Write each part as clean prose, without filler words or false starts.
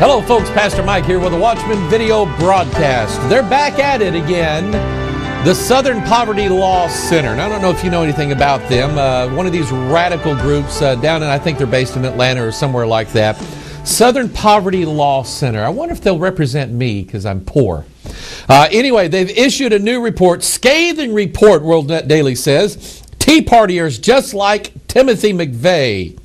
Hello, folks. Pastor Mike here with a Watchman video broadcast. They're back at it again. The Southern Poverty Law Center. Now, I don't know if you know anything about them. One of these radical groups down in, I think they're based in Atlanta or somewhere like that. Southern Poverty Law Center. I wonder if they'll represent me because I'm poor. Anyway, they've issued a new report, scathing report, World Net Daily says. Tea Partiers just like Timothy McVeigh.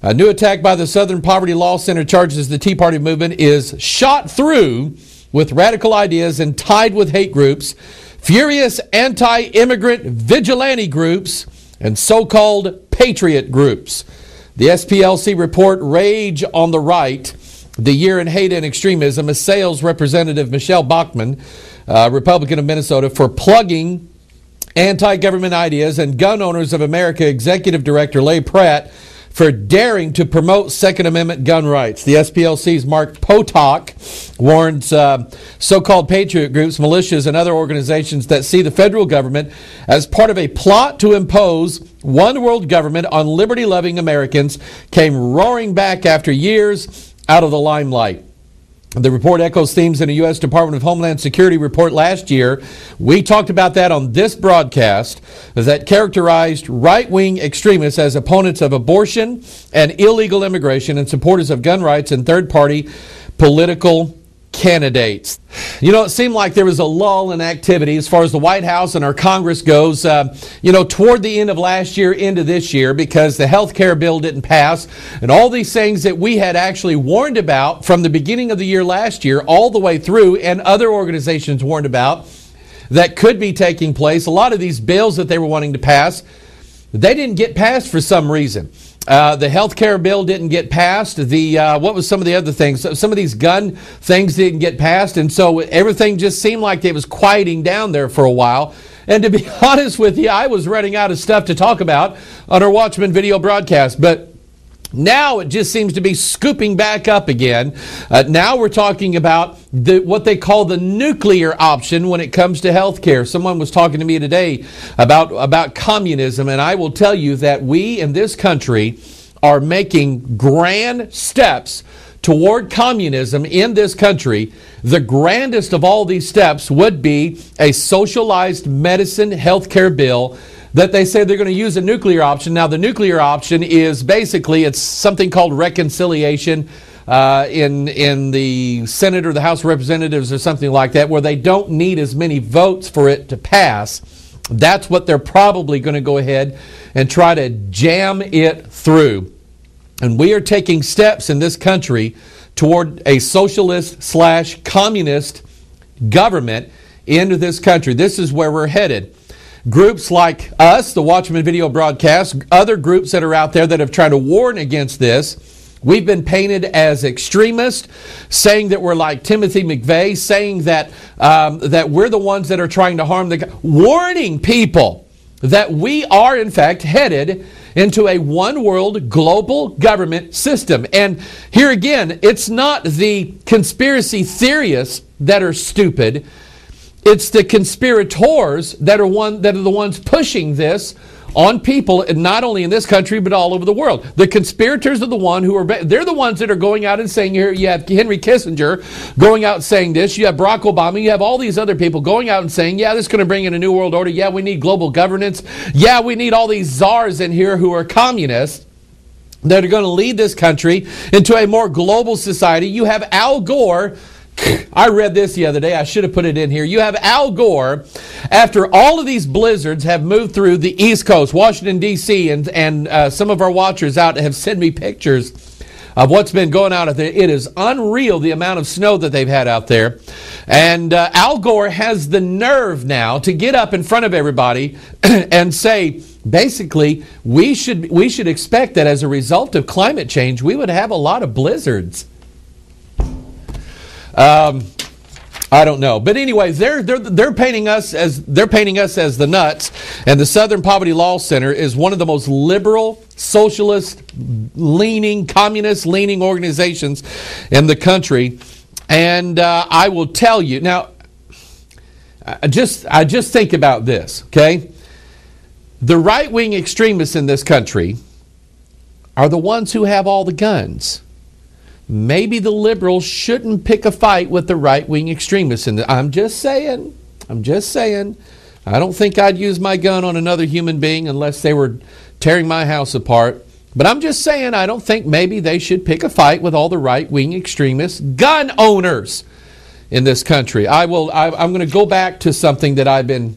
A new attack by the Southern Poverty Law Center charges the Tea Party movement is shot through with radical ideas and tied with hate groups, furious anti-immigrant vigilante groups, and so-called patriot groups. The SPLC report, Rage on the Right, the Year in Hate and Extremism, assails Representative Michelle Bachmann, Republican of Minnesota, for plugging anti-government ideas, and Gun Owners of America Executive Director Leigh Pratt for daring to promote Second Amendment gun rights. The SPLC's Mark Potok warns so-called patriot groups, militias, and other organizations that see the federal government as part of a plot to impose one world government on liberty-loving Americans came roaring back after years out of the limelight. The report echoes themes in a U.S. Department of Homeland Security report last year. We talked about that on this broadcast, that characterized right-wing extremists as opponents of abortion and illegal immigration and supporters of gun rights and third-party political candidates. You know, it seemed like there was a lull in activity as far as the White House and our Congress goes, toward the end of last year into this year, because the health care bill didn't pass, and all these things that we had actually warned about from the beginning of the year last year all the way through, and other organizations warned about that could be taking place. A lot of these bills that they were wanting to pass, they didn't get passed for some reason. The health care bill didn't get passed. What was some of the other things? Some of these gun things didn't get passed, and so everything just seemed like it was quieting down there for a while. And to be honest with you, I was running out of stuff to talk about on our Watchman video broadcast. But now it just seems to be scooping back up again. Now we're talking about what they call the nuclear option when it comes to health care. Someone was talking to me today about communism, and I will tell you that we in this country are making grand steps toward communism in this country. The grandest of all these steps would be a socialized medicine health care bill that they say they're going to use a nuclear option. Now, the nuclear option is basically, it's something called reconciliation in the Senate or the House of Representatives or something like that, where they don't need as many votes for it to pass. That's what they're probably going to go ahead and try to jam it through. And we are taking steps in this country toward a socialist/communist government into this country. This is where we're headed. Groups like us, the Watchman video broadcast, other groups that are out there that have tried to warn against this, we've been painted as extremists, saying that we're like Timothy McVeigh, saying that that we're the ones that are trying to harm warning people that we are in fact headed into a one world global government system. And here again, it's not the conspiracy theorists that are stupid. It's the conspirators that are the ones pushing this on people, and not only in this country but all over the world. The conspirators are the they're the ones that are going out and saying, here you have Henry Kissinger going out and saying this, you have Barack Obama, you have all these other people going out and saying, yeah, this is going to bring in a new world order, yeah, we need global governance, yeah, we need all these czars in here who are communists that are going to lead this country into a more global society. You have Al Gore. I read this the other day. I should have put it in here. You have Al Gore, after all of these blizzards have moved through the East Coast, Washington, D.C., and some of our watchers out have sent me pictures of what's been going on out there. It is unreal, the amount of snow that they've had out there. And Al Gore has the nerve now to get up in front of everybody and say, basically, we should expect that as a result of climate change, we would have a lot of blizzards. I don't know, but anyway, they're painting us as the nuts, and the Southern Poverty Law Center is one of the most liberal, socialist-leaning, communist-leaning organizations in the country. And I will tell you now, I just think about this, okay? The right-wing extremists in this country are the ones who have all the guns. maybe the liberals shouldn't pick a fight with the right-wing extremists. And I'm just saying. I don't think I'd use my gun on another human being unless they were tearing my house apart. But I'm just saying, I don't think maybe they should pick a fight with all the right-wing extremists, gun owners in this country. I'm going to go back to something that I've been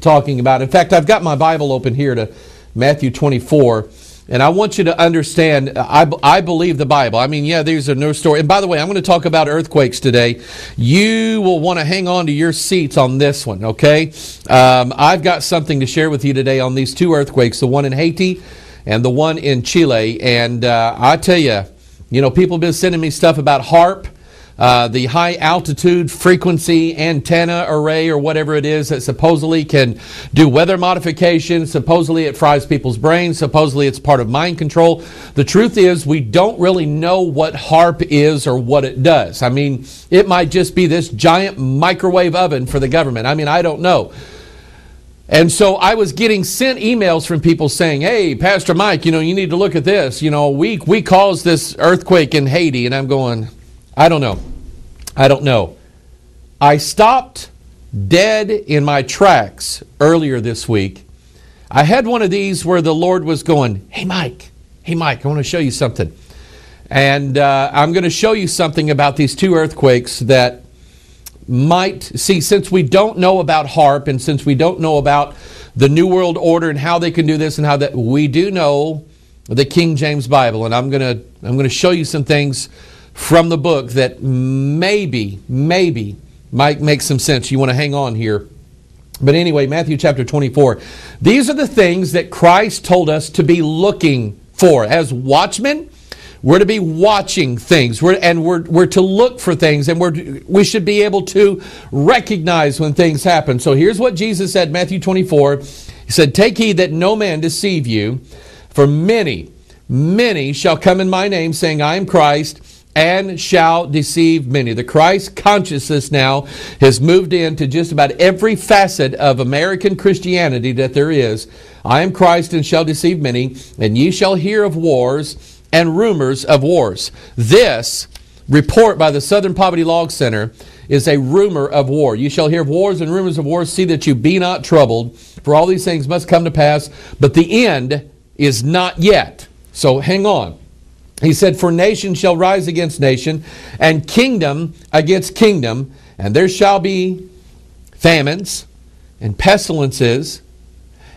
talking about. In fact, I've got my Bible open here to Matthew 24. And I want you to understand, I believe the Bible. I mean, yeah, there's a no story. And by the way, I'm going to talk about earthquakes today. You will want to hang on to your seats on this one, okay? I've got something to share with you today on these two earthquakes, the one in Haiti and the one in Chile. And I tell you, people have been sending me stuff about HAARP, the high altitude frequency antenna array or whatever it is that supposedly can do weather modification. Supposedly it fries people's brains. Supposedly it's part of mind control. The truth is we don't really know what HAARP is or what it does. I mean, it might just be this giant microwave oven for the government. I mean, I don't know. And so I was getting sent emails from people saying, hey, Pastor Mike, you need to look at this. We caused this earthquake in Haiti. And I'm going, I don't know. I stopped dead in my tracks earlier this week. I had one of these where the Lord was going, hey, Mike, I want to show you something. And I'm going to show you something about these two earthquakes that might, since we don't know about HAARP and since we don't know about the New World Order and how they can do this and how that, we do know the King James Bible. And I'm going to show you some things from the book that maybe might make some sense. You want to hang on here. But anyway, Matthew chapter 24. These are the things that Christ told us to be looking for. As watchmen, we're to be watching things. We're to look for things. And we should be able to recognize when things happen. So here's what Jesus said, Matthew 24. He said, take heed that no man deceive you, for many shall come in my name, saying, I am Christ, and shall deceive many. The Christ consciousness now has moved into just about every facet of American Christianity that there is. I am Christ and shall deceive many, and ye shall hear of wars and rumors of wars. This report by the Southern Poverty Law Center is a rumor of war. You shall hear of wars and rumors of wars. See that you be not troubled, for all these things must come to pass, but the end is not yet. So hang on. He said, for nation shall rise against nation, and kingdom against kingdom, and there shall be famines, and pestilences,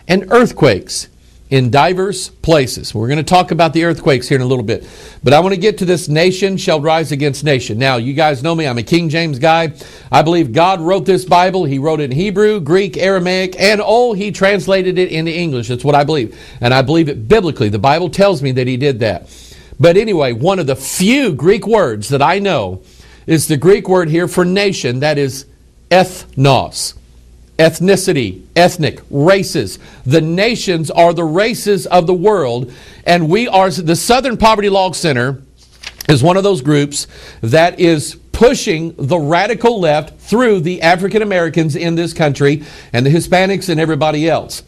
and earthquakes in diverse places. We're going to talk about the earthquakes here in a little bit. But I want to get to this nation shall rise against nation. Now, you guys know me. I'm a King James guy. I believe God wrote this Bible. He wrote it in Hebrew, Greek, Aramaic, and he translated it into English. That's what I believe. And I believe it biblically. The Bible tells me that he did that. But anyway, one of the few Greek words that I know is the Greek word here for nation, that is ethnos. Ethnicity, ethnic, races. The nations are the races of the world, and we are, the Southern Poverty Law Center is one of those groups that is pushing the radical left through the African Americans in this country and the Hispanics and everybody else.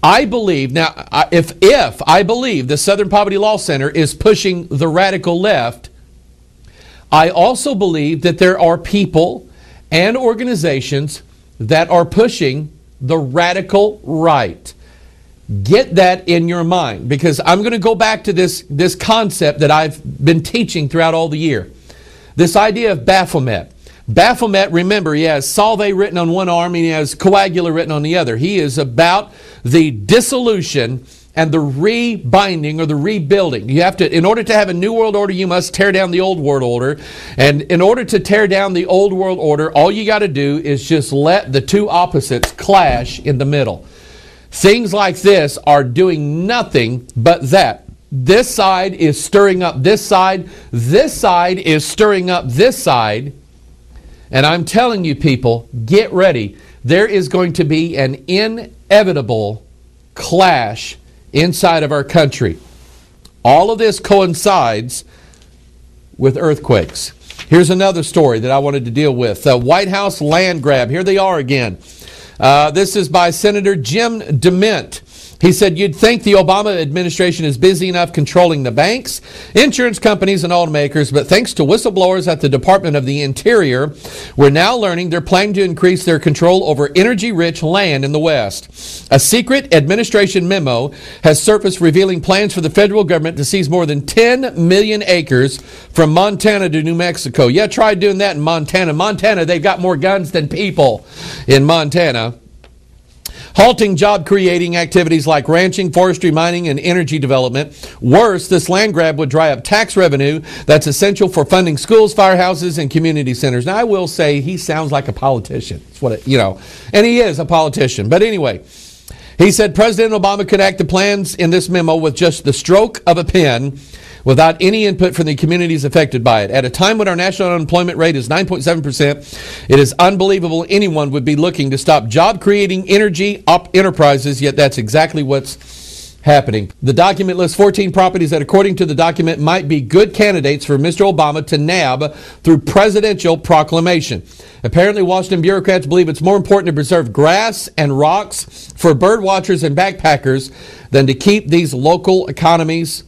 I believe, now, if I believe the Southern Poverty Law Center is pushing the radical left, I also believe that there are people and organizations that are pushing the radical right. Get that in your mind, because I'm going to go back to this concept that I've been teaching throughout all the year. This idea of Baphomet. Baphomet, remember, he has salve written on one arm and he has coagula written on the other. He is about the dissolution and the rebinding or the rebuilding. You have to, in order to have a new world order, you must tear down the old world order. And in order to tear down the old world order, all you got to do is just let the two opposites clash in the middle. Things like this are doing nothing but that. This side is stirring up this side. This side is stirring up this side. And I'm telling you, people, get ready. There is going to be an inevitable clash inside of our country. All of this coincides with earthquakes. Here's another story that I wanted to deal with. The White House land grab. Here they are again. This is by Senator Jim DeMint. He said, you'd think the Obama administration is busy enough controlling the banks, insurance companies, and automakers, but thanks to whistleblowers at the Department of the Interior, we're now learning they're planning to increase their control over energy-rich land in the West. A secret administration memo has surfaced revealing plans for the federal government to seize more than 10 million acres from Montana to New Mexico. Yeah, try doing that in Montana. Montana, they've got more guns than people in Montana. Halting job-creating activities like ranching, forestry, mining, and energy development. Worse, this land grab would dry up tax revenue that's essential for funding schools, firehouses, and community centers. Now, I will say he sounds like a politician. That's what and he is a politician. But anyway, he said President Obama could act the plans in this memo with just the stroke of a pen, without any input from the communities affected by it. At a time when our national unemployment rate is 9.7%, it is unbelievable anyone would be looking to stop job-creating energy enterprises, yet that's exactly what's happening. The document lists 14 properties that, according to the document, might be good candidates for Mr. Obama to nab through presidential proclamation. Apparently, Washington bureaucrats believe it's more important to preserve grass and rocks for bird watchers and backpackers than to keep these local economies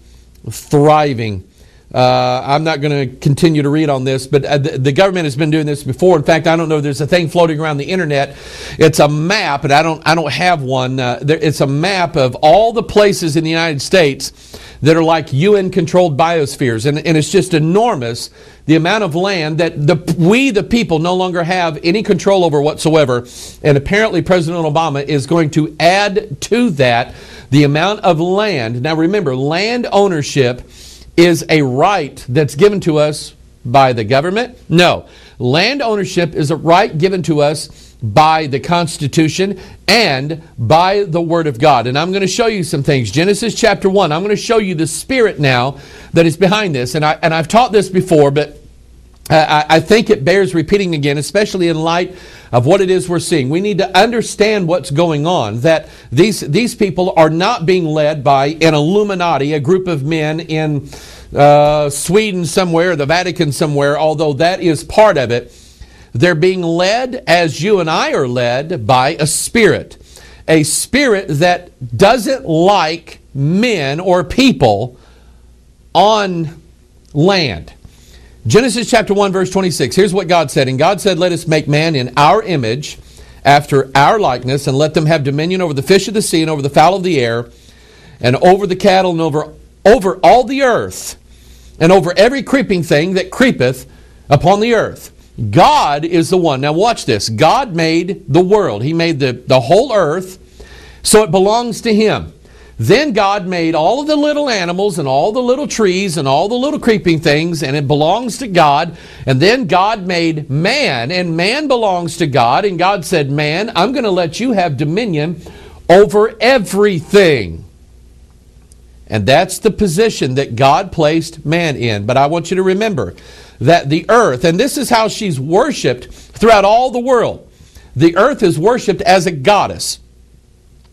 thriving. I'm not going to continue to read on this, but the government has been doing this before. In fact, I don't know, there's a thing floating around the internet. It's a map, and I don't have one. It's a map of all the places in the United States that are like UN-controlled biospheres, and it's just enormous, the amount of land that we, the people, no longer have any control over whatsoever. And apparently President Obama is going to add to that the amount of land. Now remember, land ownership is a right that's given to us by the government. No, land ownership is a right given to us by the Constitution and by the Word of God. And I'm going to show you some things. Genesis chapter 1, I'm going to show you the spirit now that is behind this. And I've taught this before, but I think it bears repeating again, especially in light of what it is we're seeing. We need to understand what's going on, that these people are not being led by an Illuminati, a group of men in Sweden somewhere, the Vatican somewhere, although that is part of it. They're being led, as you and I are led, by a spirit that doesn't like men or people on land. Genesis chapter 1, verse 26. Here's what God said. And God said, let us make man in our image, after our likeness, and let them have dominion over the fish of the sea, and over the fowl of the air, and over the cattle, and over all the earth, and over every creeping thing that creepeth upon the earth. God is the one. Now watch this. God made the world. He made the whole earth, so it belongs to Him. Then God made all of the little animals and all the little trees and all the little creeping things, and it belongs to God. And then God made man, and man belongs to God. And God said, man, I'm going to let you have dominion over everything. And that's the position that God placed man in. But I want you to remember that the earth, and this is how she's worshipped throughout all the world. The earth is worshipped as a goddess.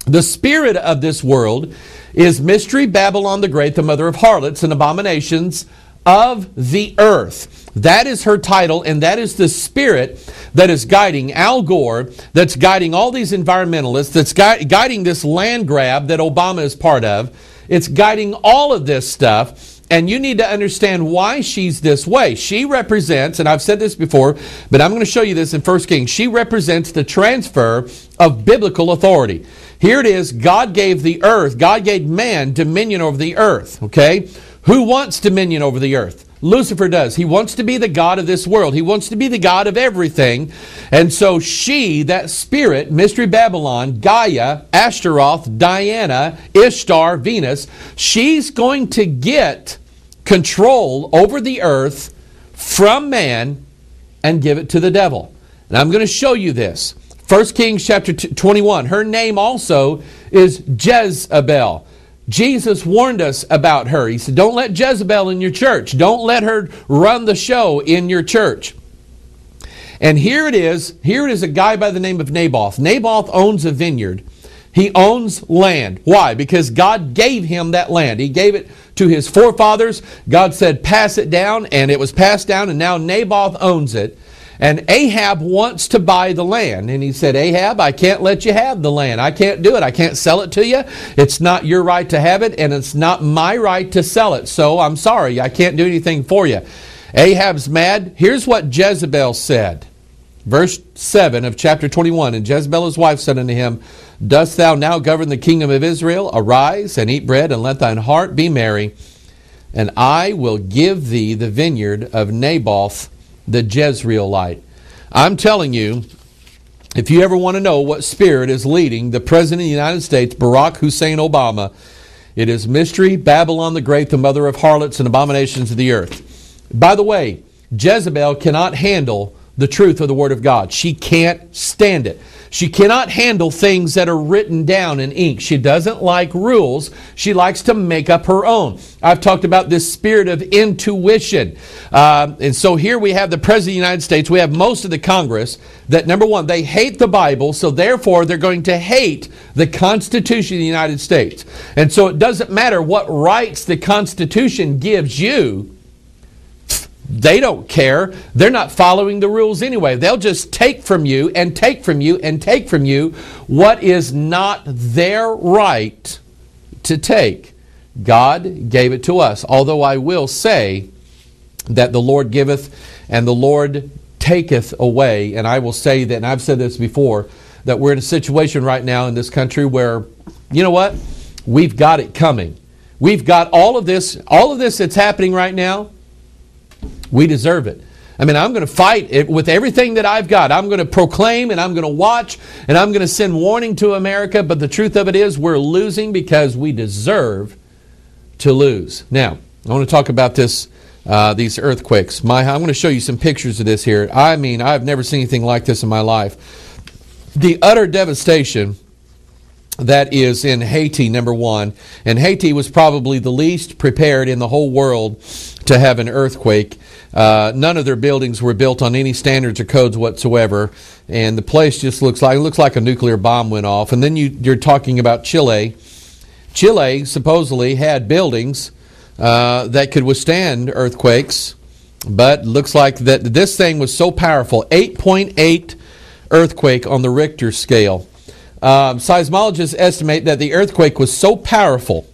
The spirit of this world is Mystery Babylon the Great, the mother of harlots and abominations of the earth. That is her title, and that is the spirit that is guiding Al Gore, that's guiding all these environmentalists, that's guiding this land grab that Obama is part of. It's guiding all of this stuff, and you need to understand why she's this way. She represents, and I've said this before, but I'm going to show you this in 1 Kings. She represents the transfer of biblical authority. Here it is. God gave the earth, God gave man dominion over the earth. Okay? Who wants dominion over the earth? Lucifer does. He wants to be the god of this world. He wants to be the god of everything. And so she, that spirit, Mystery Babylon, Gaia, Ashtaroth, Diana, Ishtar, Venus, she's going to get control over the earth from man and give it to the devil. And I'm going to show you this. 1 Kings chapter 21. Her name also is Jezebel. Jesus warned us about her. He said, don't let Jezebel in your church. Don't let her run the show in your church. And here it is. Here it is a guy by the name of Naboth. Naboth owns a vineyard. He owns land. Why? Because God gave him that land. He gave it to his forefathers. God said, pass it down, and it was passed down, and now Naboth owns it. And Ahab wants to buy the land. And he said, Ahab, I can't let you have the land. I can't do it. I can't sell it to you. It's not your right to have it, and it's not my right to sell it. So I'm sorry, I can't do anything for you. Ahab's mad. Here's what Jezebel said. Verse 7 of chapter 21. And Jezebel his wife said unto him, Dost thou now govern the kingdom of Israel? Arise and eat bread, and let thine heart be merry. And I will give thee the vineyard of Naboth the Jezreelite. I'm telling you, if you ever want to know what spirit is leading the President of the United States, Barack Hussein Obama, it is Mystery Babylon the Great, the mother of harlots and abominations of the earth. By the way, Jezebel cannot handle the truth of the Word of God. She can't stand it. She cannot handle things that are written down in ink. She doesn't like rules. She likes to make up her own. I've talked about this spirit of intuition. And so here we have the President of the United States. We have most of the Congress that, number one, they hate the Bible, so therefore they're going to hate the Constitution of the United States. And so it doesn't matter what rights the Constitution gives you. They don't care. They're not following the rules anyway. They'll just take from you and take from you and take from you what is not their right to take. God gave it to us. Although I will say that the Lord giveth and the Lord taketh away. And I will say that, and I've said this before, that we're in a situation right now in this country where, you know what? We've got it coming. We've got all of this that's happening right now. We deserve it. I mean, I'm going to fight it with everything that I've got. I'm going to proclaim and I'm going to watch and I'm going to send warning to America. But the truth of it is we're losing because we deserve to lose. Now, I want to talk about these earthquakes. I'm going to show you some pictures of this here. I mean, I've never seen anything like this in my life. The utter devastation that is in Haiti, number one. And Haiti was probably the least prepared in the whole world to have an earthquake. None of their buildings were built on any standards or codes whatsoever, and the place just looks like a nuclear bomb went off. And then you're talking about Chile. Chile supposedly had buildings that could withstand earthquakes, but looks like that this thing was so powerful, 8.8 earthquake on the Richter scale. Seismologists estimate that the earthquake was so powerful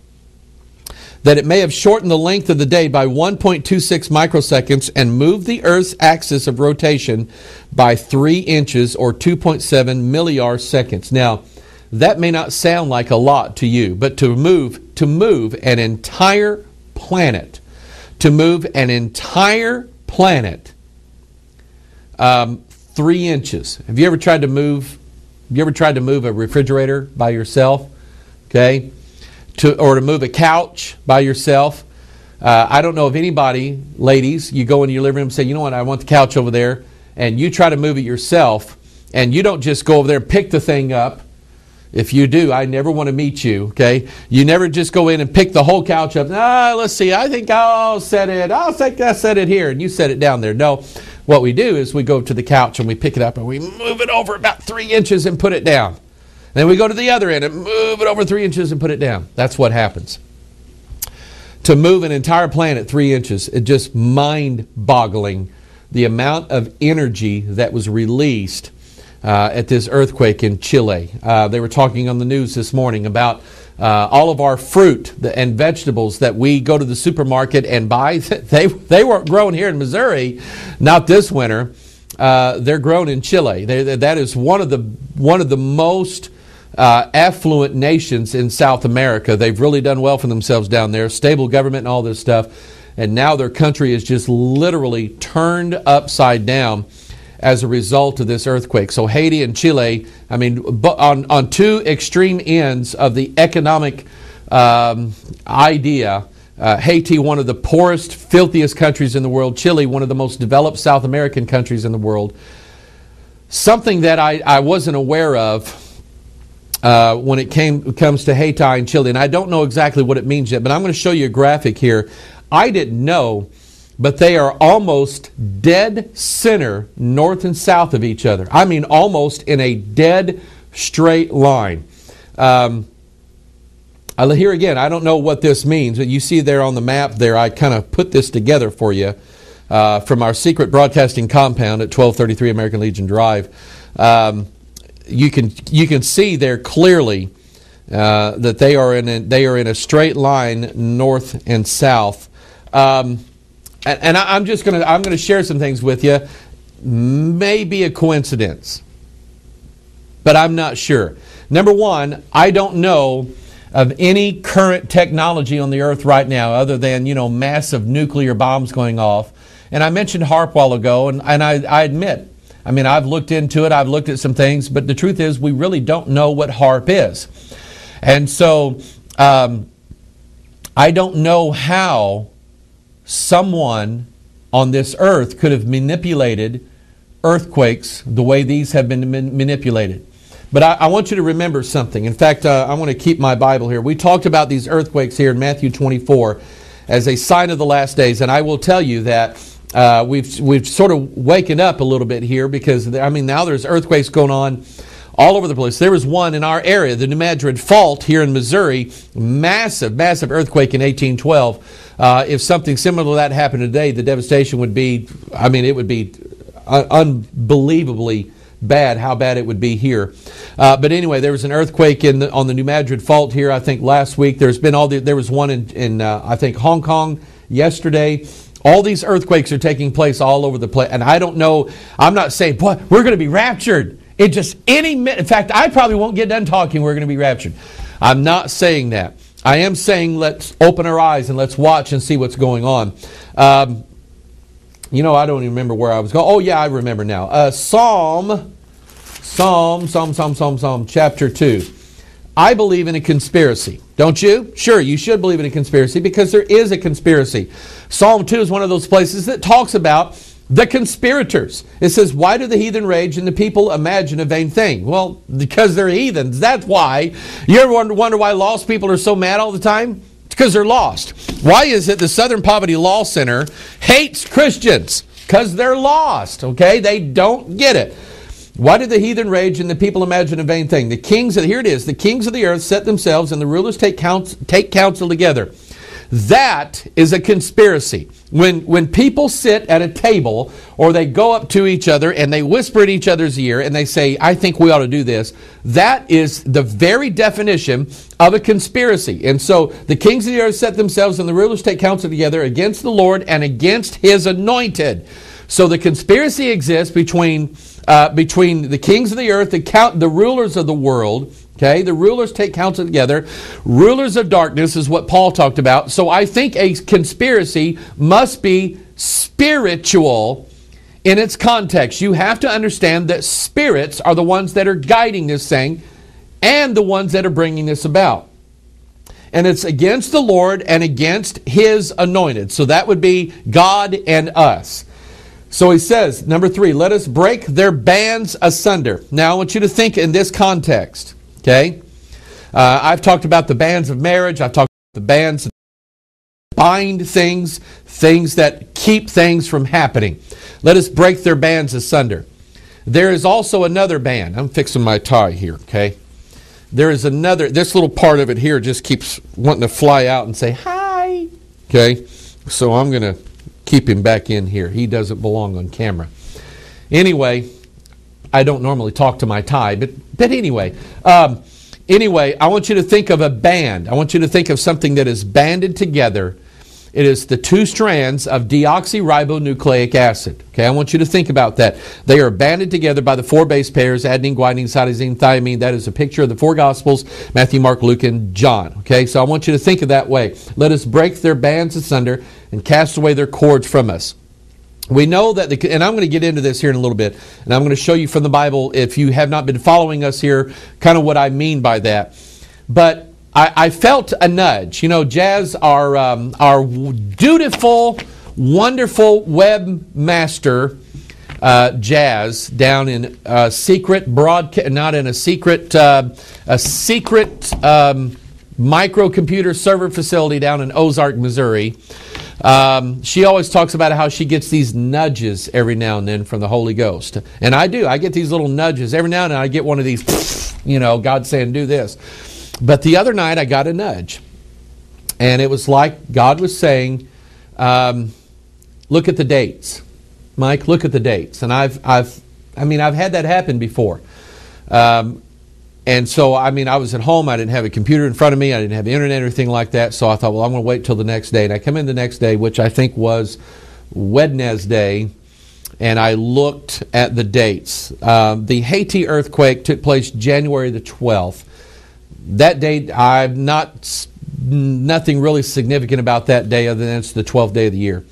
that it may have shortened the length of the day by 1.26 microseconds and moved the Earth's axis of rotation by 3 inches or 2.7 milliards seconds. Now, that may not sound like a lot to you, but to move an entire planet, 3 inches. Have you ever tried to move a refrigerator by yourself? Okay? Or to move a couch by yourself. I don't know if anybody, ladies, you go into your living room and say, you know what, I want the couch over there, and you try to move it yourself, and you don't just go over there and pick the thing up. If you do, I never want to meet you, okay? You never just go in and pick the whole couch up. Let's see, I think I'll set it here, and you set it down there. No, what we do is we go to the couch and we pick it up and we move it over about 3 inches and put it down. Then we go to the other end and move it over 3 inches and put it down. That's what happens. To move an entire planet 3 inches, it's just mind-boggling the amount of energy that was released at this earthquake in Chile. They were talking on the news this morning about all of our fruit and vegetables that we go to the supermarket and buy. They weren't grown here in Missouri, not this winter. They're grown in Chile. That is one of the most affluent nations in South America. They've really done well for themselves down there, stable government and all this stuff, and now their country is just literally turned upside down as a result of this earthquake. So Haiti and Chile, I mean, on two extreme ends of the economic idea, Haiti, one of the poorest, filthiest countries in the world, Chile, one of the most developed South American countries in the world. Something that I wasn't aware of when it comes to Haiti and Chile, and I don't know exactly what it means yet, but I'm going to show you a graphic here. I didn't know, but they are almost dead center north and south of each other. I mean, almost in a dead straight line. Here again, I don't know what this means, but you see there on the map there, I kind of put this together for you. from our secret broadcasting compound at 1233 American Legion Drive. You can see there clearly that they are in a straight line north and south. And I'm going to share some things with you. Maybe a coincidence, but I'm not sure. Number one, I don't know of any current technology on the earth right now other than, massive nuclear bombs going off. And I mentioned HAARP a while ago, and I admit, I've looked into it, I've looked at some things, but the truth is we really don't know what HAARP is. And so I don't know how someone on this earth could have manipulated earthquakes the way these have been manipulated. But I want you to remember something. In fact, I want to keep my Bible here. We talked about these earthquakes here in Matthew 24 as a sign of the last days. And I will tell you that we've sort of waken up a little bit here because, now there's earthquakes going on all over the place. There was one in our area, the New Madrid Fault here in Missouri, massive earthquake in 1812. If something similar to that happened today, the devastation would be, it would be unbelievably bad, how bad it would be here. But anyway, there was an earthquake on the New Madrid Fault here, I think, last week. There was one in I think, Hong Kong yesterday. All these earthquakes are taking place all over the place. And I don't know, I'm not saying, boy, we're going to be raptured. In fact, I probably won't get done talking, we're going to be raptured. I'm not saying that. I am saying let's open our eyes and let's watch and see what's going on. I don't even remember where I was going. Oh, yeah, I remember now. Psalm chapter 2. I believe in a conspiracy. Don't you? Sure, you should believe in a conspiracy because there is a conspiracy. Psalm 2 is one of those places that talks about the conspirators. It says, why do the heathen rage and the people imagine a vain thing? Well, because they're heathens. That's why. You ever wonder why lost people are so mad all the time? It's because they're lost. Why is it the Southern Poverty Law Center hates Christians? Because they're lost, okay? They don't get it. Why do the heathen rage and the people imagine a vain thing? The kings of the earth set themselves and the rulers take counsel together. That is a conspiracy. When people sit at a table or they go up to each other and they whisper in each other's ear and they say, I think we ought to do this, that is the very definition of a conspiracy. And so the kings of the earth set themselves and the rulers take counsel together against the Lord and against His anointed. So the conspiracy exists between the kings of the earth, the rulers of the world. Okay, the rulers take counsel together. Rulers of darkness is what Paul talked about. So I think a conspiracy must be spiritual in its context. You have to understand that spirits are the ones that are guiding this thing and the ones that are bringing this about. And it's against the Lord and against His anointed. So that would be God and us. So he says, number 3, let us break their bands asunder. Now I want you to think in this context. Okay? I've talked about the bands of marriage. I've talked about the bands that bind things that keep things from happening. Let us break their bands asunder. There is also another band. I'm fixing my tie here, okay? There is another, this little part of it here just keeps wanting to fly out and say, hi. Okay? So I'm going to keep him back in here. He doesn't belong on camera. Anyway, I don't normally talk to my tie, but anyway. Anyway, I want you to think of a band. I want you to think of something that is banded together. It is the 2 strands of deoxyribonucleic acid. Okay, I want you to think about that. They are banded together by the 4 base pairs, adenine, guanine, cytosine, thymine. That is a picture of the 4 Gospels, Matthew, Mark, Luke, and John. Okay, so I want you to think of that way. Let us break their bands asunder and cast away their cords from us. We know that, and I'm going to get into this here in a little bit, and I'm going to show you from the Bible, if you have not been following us here, kind of what I mean by that. But I felt a nudge. You know, Jazz, our dutiful, wonderful webmaster, Jazz, down in a secret broadcast, not in a secret microcomputer server facility down in Ozark, Missouri. She always talks about how she gets these nudges every now and then from the Holy Ghost. And I do. I get these little nudges. Every now and then I get one of these, God saying, do this. But the other night I got a nudge. And it was like God was saying, look at the dates. Mike, look at the dates. And I've had that happen before. And so, I was at home. I didn't have a computer in front of me. I didn't have internet or anything like that. So I thought, well, I'm going to wait till the next day. And I come in the next day, which I think was Wednesday, and I looked at the dates. The Haiti earthquake took place January the 12th. That date, nothing really significant about that day other than it's the 12th day of the year.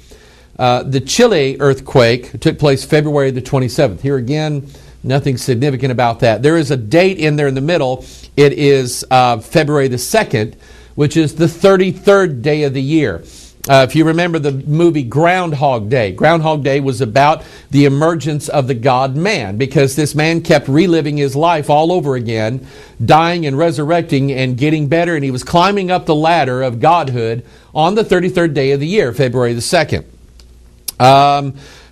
The Chile earthquake took place February the 27th. Here again, nothing significant about that. There is a date in there in the middle. It is February the 2nd, which is the 33rd day of the year. If you remember the movie Groundhog Day, Groundhog Day was about the emergence of the God-man, because this man kept reliving his life all over again, dying and resurrecting and getting better, and he was climbing up the ladder of godhood on the 33rd day of the year, February the 2nd.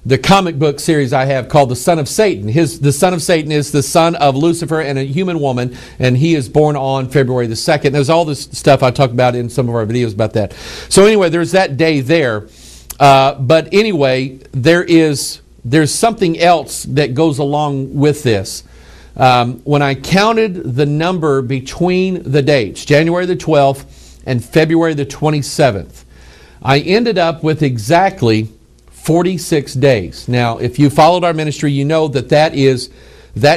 The comic book series I have called The Son of Satan. The Son of Satan is the son of Lucifer and a human woman, and he is born on February the 2nd. There's all this stuff I talked about in some of our videos about that. So anyway, there's that day there. But anyway, there's something else that goes along with this. When I counted the number between the dates, January the 12th and February the 27th, I ended up with exactly 46 days. Now, if you followed our ministry, you know that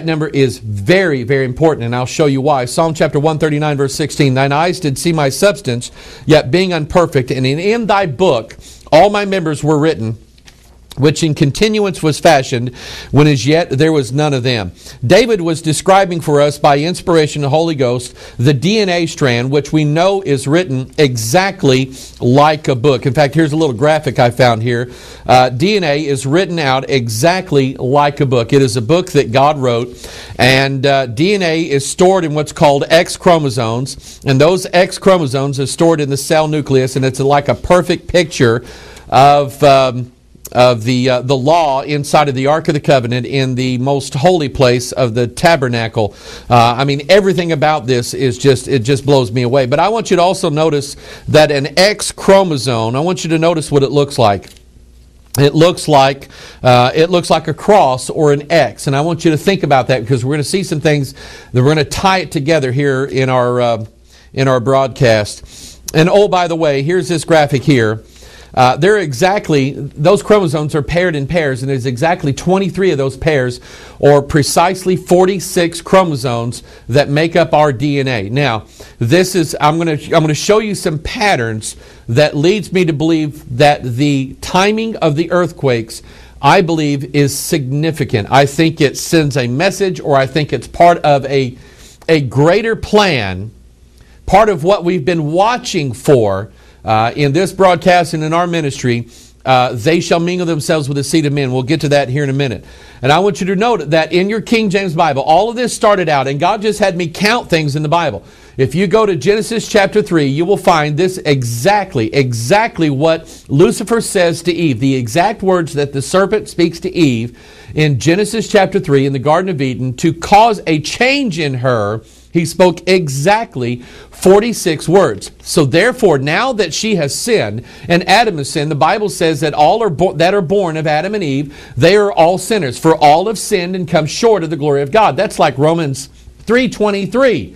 number is very, very important, and I'll show you why. Psalm chapter 139, verse 16, "Thine eyes did see my substance, yet being unperfect, and in thy book all my members were written, which in continuance was fashioned, when as yet there was none of them." David was describing for us by inspiration of the Holy Ghost the DNA strand, which we know is written exactly like a book. In fact, here's a little graphic I found here. DNA is written out exactly like a book. It is a book that God wrote, and DNA is stored in what's called X chromosomes, and those X chromosomes are stored in the cell nucleus, and it's like a perfect picture of the law inside of the Ark of the Covenant in the most holy place of the tabernacle. Everything about this is it just blows me away. But I want you to also notice that an X chromosome, I want you to notice what it looks like. It looks like a cross or an X, and I want you to think about that, because we're going to see some things that we're going to tie it together here in our broadcast. And oh, by the way, here's this graphic here. Those chromosomes are paired in pairs, and there's exactly 23 of those pairs, or precisely 46 chromosomes that make up our DNA. Now, I'm going to show you some patterns that leads me to believe that the timing of the earthquakes, I believe, is significant. I think it sends a message, or I think it's part of a greater plan, part of what we've been watching for. In this broadcast and in our ministry, they shall mingle themselves with the seed of men. We'll get to that here in a minute. And I want you to note that in your King James Bible, all of this started out, and God just had me count things in the Bible. If you go to Genesis chapter 3, you will find this exactly what Lucifer says to Eve. The exact words that the serpent speaks to Eve in Genesis chapter 3 in the Garden of Eden to cause a change in her. He spoke exactly 46 words. So therefore, now that she has sinned and Adam has sinned, the Bible says that all that are born of Adam and Eve, they are all sinners. For all have sinned and come short of the glory of God. That's like Romans 3:23.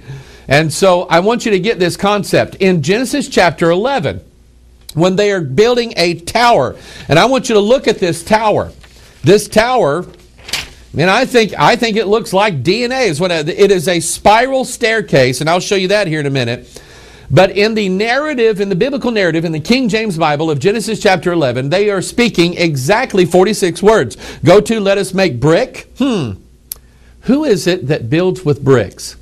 And so I want you to get this concept. In Genesis chapter 11, when they are building a tower, and I want you to look at this tower. This tower, I think it looks like DNA. It is a spiral staircase, and I'll show you that here in a minute. But in the narrative, in the biblical narrative, in the King James Bible of Genesis chapter 11, they are speaking exactly 46 words. Go to, let us make brick. Who is it that builds with bricks?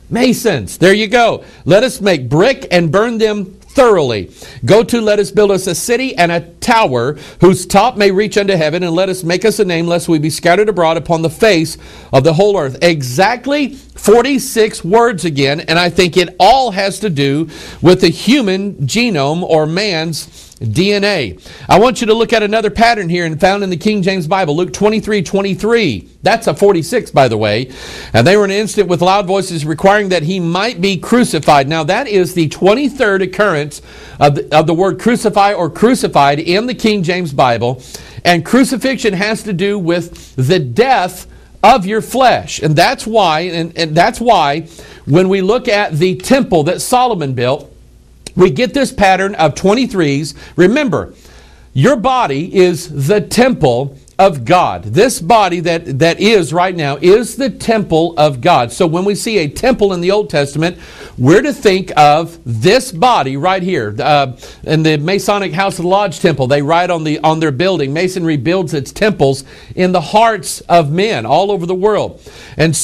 Masons. There you go. Let us make brick and burn them thoroughly. Go to, let us build us a city and a tower whose top may reach unto heaven, and let us make us a name, lest we be scattered abroad upon the face of the whole earth. Exactly 46 words again, and I think it all has to do with the human genome, or man's DNA. I want you to look at another pattern here and found in the King James Bible, Luke 23:23. That's a 46, by the way. And they were in an instant with loud voices requiring that he might be crucified. Now that is the 23rd occurrence of the word crucify or crucified in the King James Bible. And crucifixion has to do with the death of your flesh. And that's why, and that's why when we look at the temple that Solomon built, we get this pattern of 23s. Remember, your body is the temple of God. This body that is right now is the temple of God. So when we see a temple in the Old Testament, we're to think of this body right here. In the Masonic House of the Lodge temple, they write on their building, Masonry builds its temples in the hearts of men all over the world. And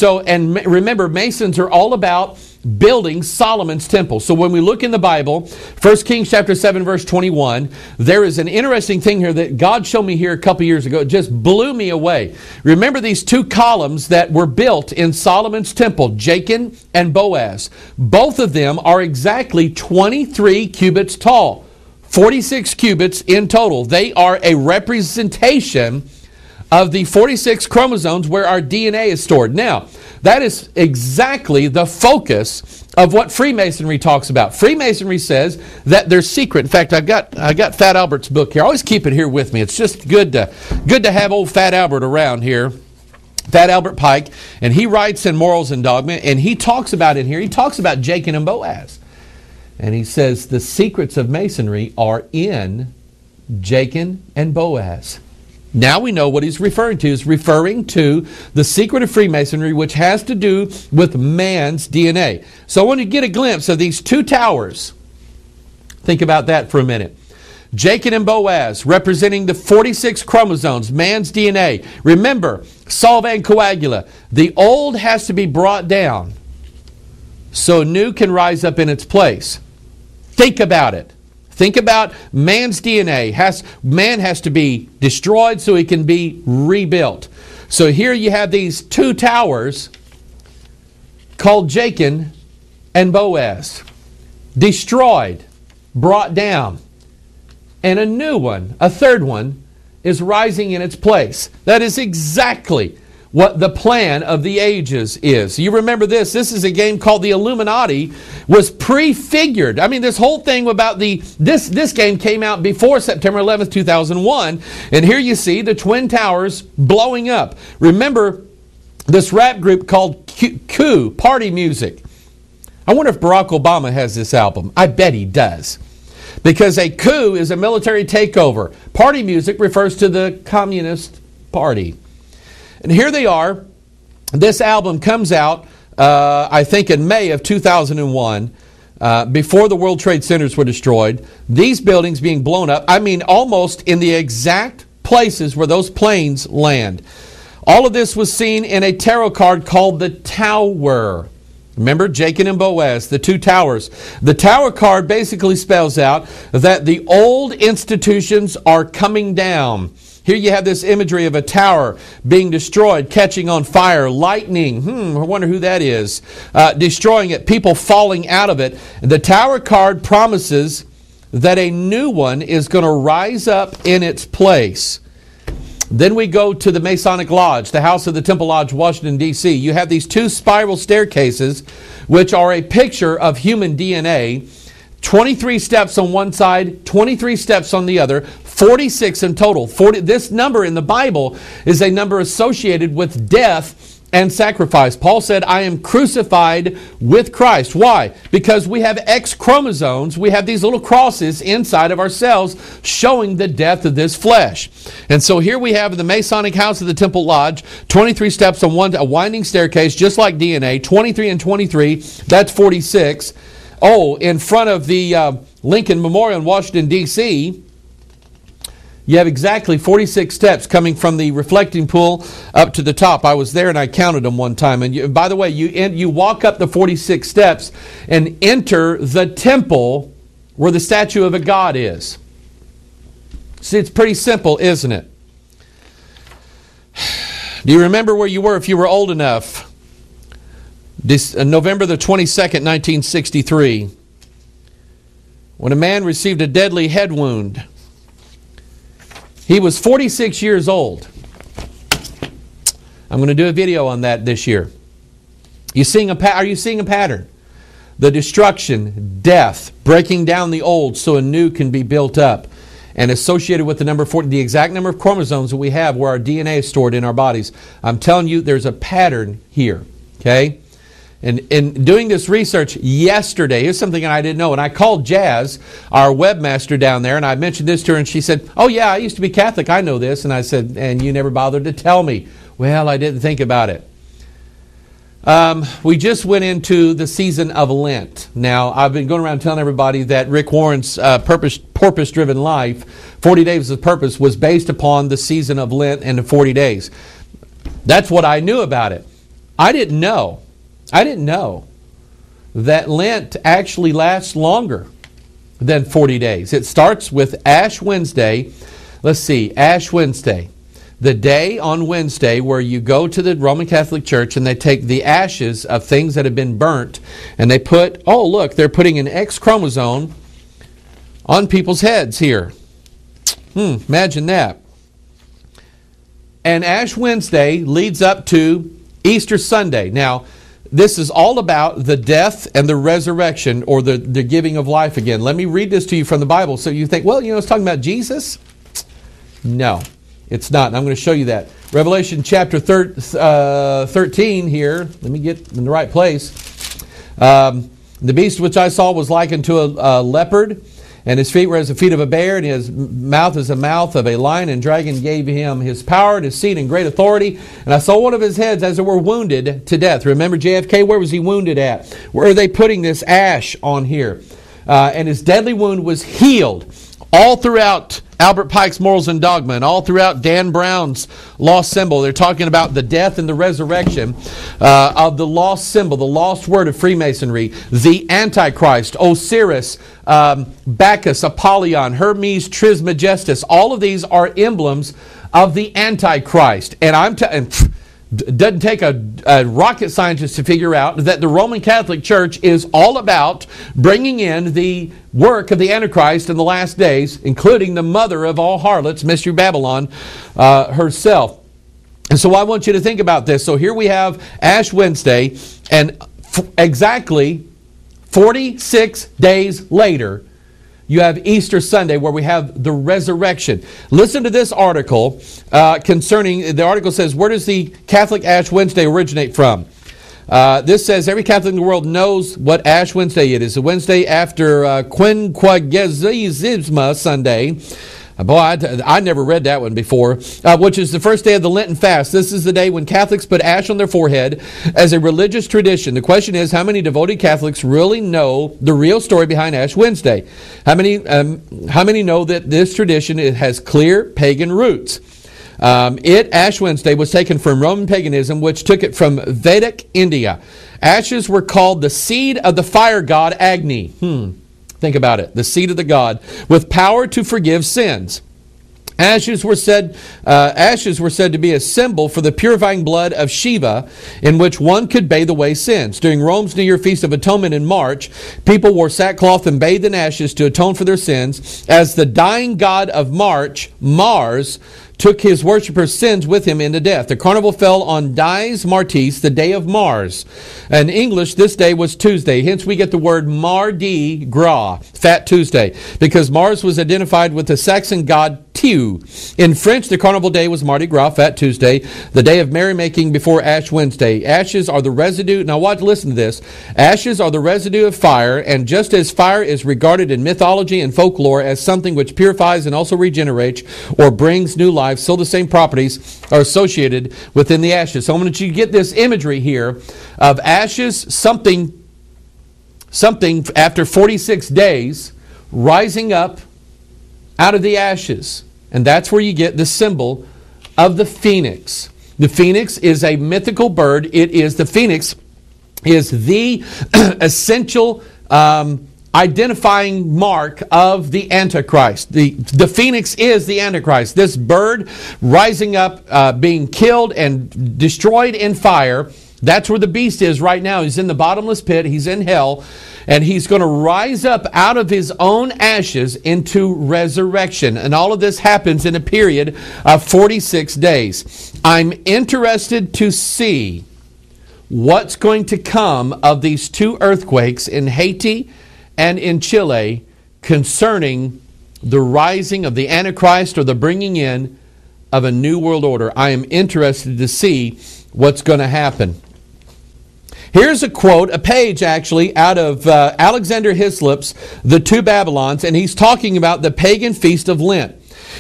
remember, Masons are all about building Solomon's temple. So when we look in the Bible, 1 Kings chapter 7 verse 21, there is an interesting thing here that God showed me here a couple years ago. It just blew me away. Remember these two columns that were built in Solomon's temple, Jachin and Boaz. Both of them are exactly 23 cubits tall, 46 cubits in total. They are a representation of the 46 chromosomes where our DNA is stored. Now, that is exactly the focus of what Freemasonry talks about. Freemasonry says that their secret. In fact, I got Fat Albert's book here. I always keep it here with me. It's just good to have old Fat Albert around here. Fat Albert Pike, and he writes in Morals and Dogma, and he talks about it here. He talks about Jachin and Boaz. And he says the secrets of Masonry are in Jachin and Boaz. Now we know what he's referring to. He's referring to the secret of Freemasonry, which has to do with man's DNA. So I want you to get a glimpse of these two towers. Think about that for a minute. Jachin and Boaz, representing the 46 chromosomes, man's DNA. Remember, solve and coagula. The old has to be brought down so new can rise up in its place. Think about it. Think about man's DNA. Man has to be destroyed so he can be rebuilt. So here you have these two towers called Jachin and Boaz. Destroyed, brought down. And a new one, a third one, is rising in its place. That is exactly what the plan of the ages is. You remember this. This is a game called the Illuminati, was prefigured. I mean, this whole thing about this game came out before September 11th, 2001. And here you see the Twin Towers blowing up. Remember this rap group called Q, Party Music. I wonder if Barack Obama has this album. I bet he does. Because a coup is a military takeover. Party music refers to the Communist Party. And here they are. This album comes out, I think, in May of 2001, before the World Trade Centers were destroyed. These buildings being blown up, I mean, almost in the exact places where those planes land. All of this was seen in a tarot card called the Tower. Remember, Jachin and Boaz, the two towers. The Tower card basically spells out that the old institutions are coming down. Here you have this imagery of a tower being destroyed, catching on fire, lightning. I wonder who that is. Destroying it, people falling out of it. The Tower card promises that a new one is going to rise up in its place. Then we go to the Masonic Lodge, the House of the Temple Lodge, Washington, D.C. You have these two spiral staircases, which are a picture of human DNA. 23 steps on one side, 23 steps on the other, 46 in total. This number in the Bible is a number associated with death and sacrifice. Paul said, I am crucified with Christ. Why? Because we have X chromosomes. We have these little crosses inside of ourselves showing the death of this flesh. And so here we have the Masonic House of the Temple Lodge, 23 steps on a winding staircase, just like DNA, 23 and 23, that's 46. Oh, in front of the Lincoln Memorial in Washington, D.C., you have exactly 46 steps coming from the reflecting pool up to the top. I was there and I counted them one time. And by the way, you walk up the 46 steps and enter the temple where the statue of a god is. See, it's pretty simple, isn't it? Do you remember where you were if you were old enough? November the 22nd, 1963. when a man received a deadly head wound. He was 46 years old. I'm going to do a video on that this year. Are you seeing a pattern? The destruction, death, breaking down the old so a new can be built up. And associated with the number 40, the exact number of chromosomes that we have where our DNA is stored in our bodies. I'm telling you, there's a pattern here. Okay? And in doing this research yesterday, here's something I didn't know. And I called Jazz, our webmaster down there, and I mentioned this to her, and she said, "Oh yeah, I used to be Catholic. I know this." And I said, "And you never bothered to tell me." Well, I didn't think about it. We just went into the season of Lent. Now, I've been going around telling everybody that Rick Warren's purpose-driven life, 40 Days of Purpose, was based upon the season of Lent and the 40 days. That's what I knew about it. I didn't know that Lent actually lasts longer than 40 days. It starts with Ash Wednesday. Let's see, Ash Wednesday. The day on Wednesday where you go to the Roman Catholic Church and they take the ashes of things that have been burnt and they put, oh look, they're putting an X chromosome on people's heads here. Imagine that. And Ash Wednesday leads up to Easter Sunday. Now, this is all about the death and the resurrection, or the giving of life again. Let me read this to you from the Bible so you think, well, it's talking about Jesus? No. It's not, and I'm going to show you that. Revelation chapter 13 here. Let me get in the right place. The beast which I saw was likened to a leopard, and his feet were as the feet of a bear, and his mouth as the mouth of a lion, and dragon gave him his power and his seat and great authority. And I saw one of his heads as it were wounded to death. Remember JFK? Where was he wounded at? Where are they putting this ash on here? And his deadly wound was healed. All throughout Albert Pike's Morals and Dogma, and all throughout Dan Brown's lost symbol, they're talking about the death and the resurrection of the lost symbol, the lost word of Freemasonry, the Antichrist, Osiris, Bacchus, Apollyon, Hermes Trismegistus. All of these are emblems of the Antichrist. And it doesn't take a rocket scientist to figure out that the Roman Catholic Church is all about bringing in the work of the Antichrist in the last days, including the mother of all harlots, Mystery Babylon herself. And so I want you to think about this. So here we have Ash Wednesday, and exactly 46 days later, you have Easter Sunday, where we have the resurrection. Listen to this article concerning, the article says, where does the Catholic Ash Wednesday originate from? This says, every Catholic in the world knows what Ash Wednesday it is. The Wednesday after Quinquagesima Sunday. Boy, I never read that one before, which is the first day of the Lenten fast. This is the day when Catholics put ash on their forehead as a religious tradition. The question is, how many devoted Catholics really know the real story behind Ash Wednesday? How many know that this tradition has clear pagan roots? Ash Wednesday was taken from Roman paganism, which took it from Vedic India. Ashes were called the seed of the fire god Agni. Think about it. The seed of the god with power to forgive sins. Ashes were said to be a symbol for the purifying blood of Shiva, in which one could bathe away sins. During Rome's New Year Feast of Atonement in March, people wore sackcloth and bathed in ashes to atone for their sins, as the dying god of March, Mars, took his worshippers' sins with him into death. The carnival fell on Dies Martis, the day of Mars. In English, this day was Tuesday. Hence, we get the word Mardi Gras, Fat Tuesday, because Mars was identified with the Saxon god Tieu. In French, the carnival day was Mardi Gras, Fat Tuesday, the day of merrymaking before Ash Wednesday. Ashes are the residue. Now, listen to this. Ashes are the residue of fire, and just as fire is regarded in mythology and folklore as something which purifies and also regenerates or brings new life, so the same properties are associated within the ashes. So I want you to get this imagery here of ashes, something after 46 days rising up out of the ashes. And that's where you get the symbol of the phoenix. The phoenix is a mythical bird. The phoenix is the essential identifying mark of the Antichrist. The phoenix is the Antichrist. This bird rising up, being killed and destroyed in fire. That's where the beast is right now. He's in the bottomless pit. He's in hell. And he's going to rise up out of his own ashes into resurrection. And all of this happens in a period of 46 days. I'm interested to see what's going to come of these two earthquakes in Haiti and in Chile concerning the rising of the Antichrist or the bringing in of a new world order. I am interested to see what's going to happen. Here's a quote, a page actually, out of Alexander Hislop's The Two Babylons, and he's talking about the pagan feast of Lent.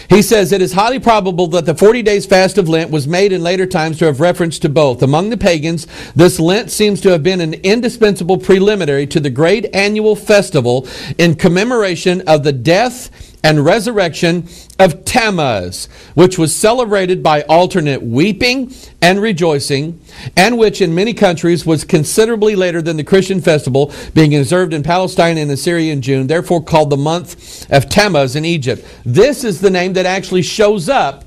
He says, it is highly probable that the 40 days fast of Lent was made in later times to have reference to both. Among the pagans, this Lent seems to have been an indispensable preliminary to the great annual festival in commemoration of the death and resurrection of Tammuz, which was celebrated by alternate weeping and rejoicing, and which in many countries was considerably later than the Christian festival, being observed in Palestine and Assyria in June, therefore called the month of Tammuz in Egypt. This is the name that actually shows up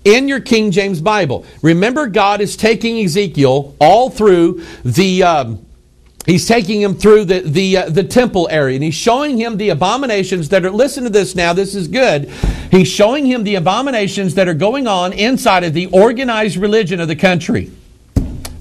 in your King James Bible. Remember, God is taking Ezekiel all through He's taking him through the temple area, and he's showing him the abominations that are, listen to this now, this is good. He's showing him the abominations that are going on inside of the organized religion of the country.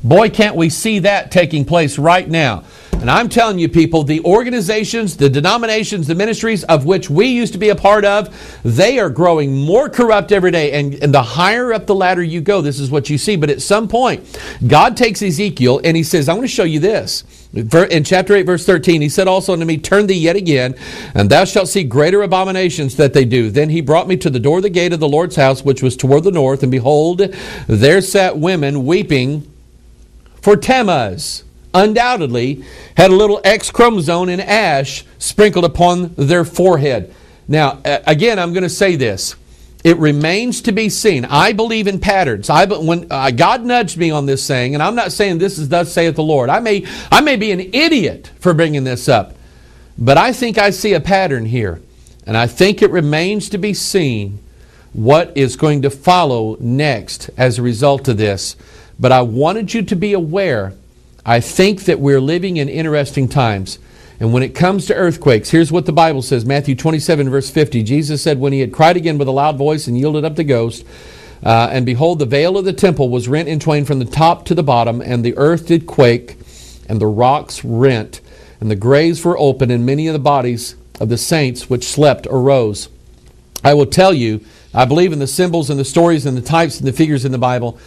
Boy, can't we see that taking place right now. And I'm telling you people, the organizations, the denominations, the ministries of which we used to be a part of, they are growing more corrupt every day. And the higher up the ladder you go, this is what you see. But at some point, God takes Ezekiel and he says, I want to show you this. In chapter 8, verse 13, he said also unto me, turn thee yet again, and thou shalt see greater abominations that they do. Then he brought me to the door of the gate of the Lord's house, which was toward the north, and behold, there sat women weeping for Tammuz. Undoubtedly had a little X chromosome in ash sprinkled upon their forehead. Now, again, I'm going to say this. It remains to be seen. I believe in patterns. When God nudged me on this saying, and I'm not saying this is thus saith the Lord. I may be an idiot for bringing this up, but I think I see a pattern here, and I think it remains to be seen what is going to follow next as a result of this. But I wanted you to be aware. I think that we're living in interesting times. And when it comes to earthquakes, here's what the Bible says. Matthew 27, verse 50. Jesus said, when he had cried again with a loud voice and yielded up the ghost, and behold, the veil of the temple was rent in twain from the top to the bottom, and the earth did quake, and the rocks rent, and the graves were open, and many of the bodies of the saints which slept arose. I will tell you, I believe in the symbols and the stories and the types and the figures in the Bible.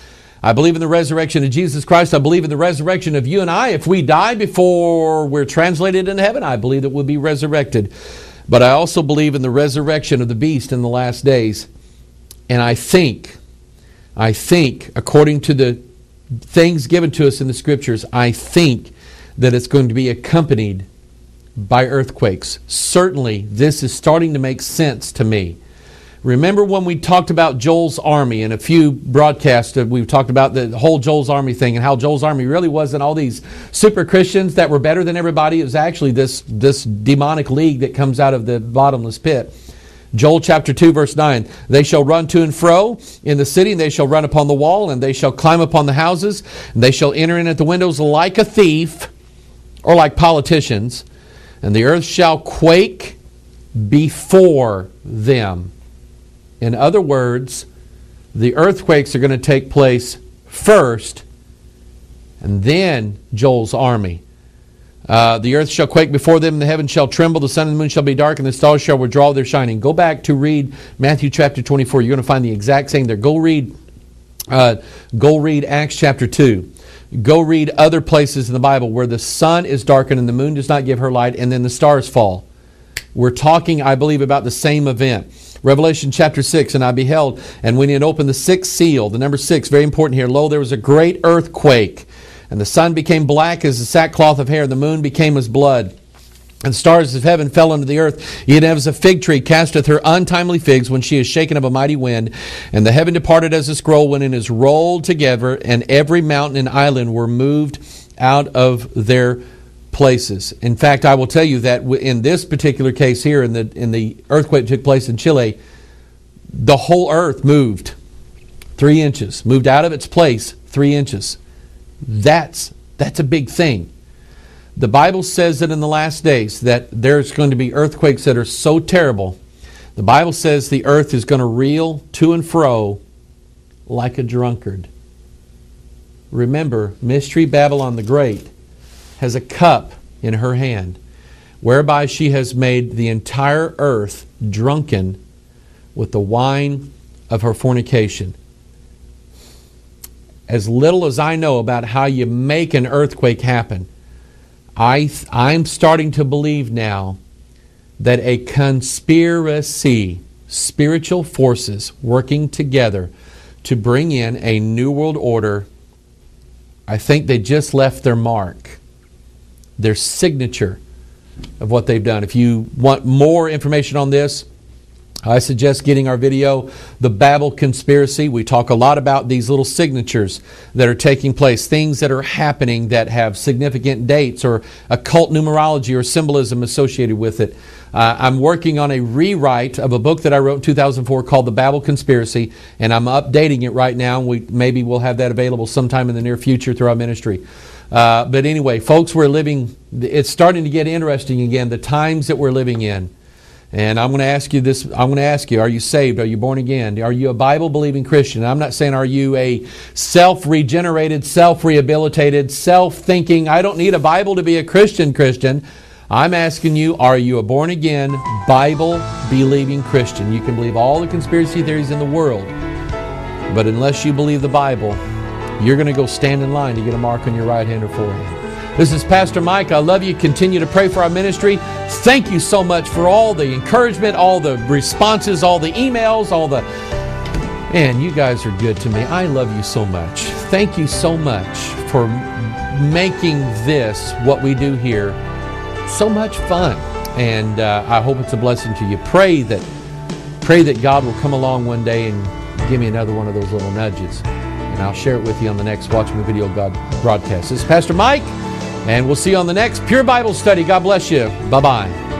I believe in the resurrection of Jesus Christ. I believe in the resurrection of you and I. If we die before we're translated into heaven, I believe that we'll be resurrected. But I also believe in the resurrection of the beast in the last days. And I think, according to the things given to us in the Scriptures, I think that it's going to be accompanied by earthquakes. Certainly, this is starting to make sense to me. Remember when we talked about Joel's army in a few broadcasts, we've talked about the whole Joel's army thing and how Joel's army really wasn't all these super Christians that were better than everybody. It was actually this demonic league that comes out of the bottomless pit. Joel chapter 2 verse 9, they shall run to and fro in the city, and they shall run upon the wall, and they shall climb upon the houses, and they shall enter in at the windows like a thief, or like politicians, and the earth shall quake before them. In other words, the earthquakes are going to take place first, and then Joel's army. The earth shall quake before them, and the heavens shall tremble, the sun and the moon shall be dark, and the stars shall withdraw their shining. Go back to read Matthew chapter 24. You're going to find the exact same there. Go read Acts chapter 2. Go read other places in the Bible where the sun is darkened and the moon does not give her light, and then the stars fall. We're talking, I believe, about the same event. Revelation chapter 6, and I beheld, and when he had opened the sixth seal, the number 6, very important here, lo, there was a great earthquake, and the sun became black as the sackcloth of hair, and the moon became as blood, and stars of heaven fell unto the earth, even as a fig tree casteth her untimely figs when she is shaken of a mighty wind, and the heaven departed as a scroll when it is rolled together, and every mountain and island were moved out of their places. In fact, I will tell you that in this particular case here, in the earthquake that took place in Chile, the whole earth moved 3 inches, moved out of its place 3 inches. That's a big thing. The Bible says that in the last days that there's going to be earthquakes that are so terrible. The Bible says the earth is going to reel to and fro like a drunkard. Remember, Mystery Babylon the Great has a cup in her hand, whereby she has made the entire earth drunken with the wine of her fornication. As little as I know about how you make an earthquake happen, I'm starting to believe now that a conspiracy, spiritual forces working together to bring in a new world order, I think they just left their mark, their signature of what they've done. If you want more information on this, I suggest getting our video, The Babel Conspiracy. We talk a lot about these little signatures that are taking place, things that are happening that have significant dates or occult numerology or symbolism associated with it. I'm working on a rewrite of a book that I wrote in 2004 called The Babel Conspiracy, and I'm updating it right now. Maybe we'll have that available sometime in the near future through our ministry. But anyway, folks, it's starting to get interesting again, the times that we're living in. And I'm going to ask you this. I'm going to ask you, are you saved? Are you born again? Are you a Bible-believing Christian? I'm not saying are you a self-regenerated, self-rehabilitated, self-thinking, I don't need a Bible to be a Christian. I'm asking you, are you a born-again, Bible-believing Christian? You can believe all the conspiracy theories in the world, but unless you believe the Bible, you're going to go stand in line to get a mark on your right hand or forehead. This is Pastor Mike. I love you. Continue to pray for our ministry. Thank you so much for all the encouragement, all the responses, all the emails, Man, you guys are good to me. I love you so much. Thank you so much for making this, what we do here, so much fun. And I hope it's a blessing to you. Pray that God will come along one day and give me another one of those little nudges. And I'll share it with you on the next Watchman Video God broadcast. This is Pastor Mike. And we'll see you on the next Pure Bible Study. God bless you. Bye-bye.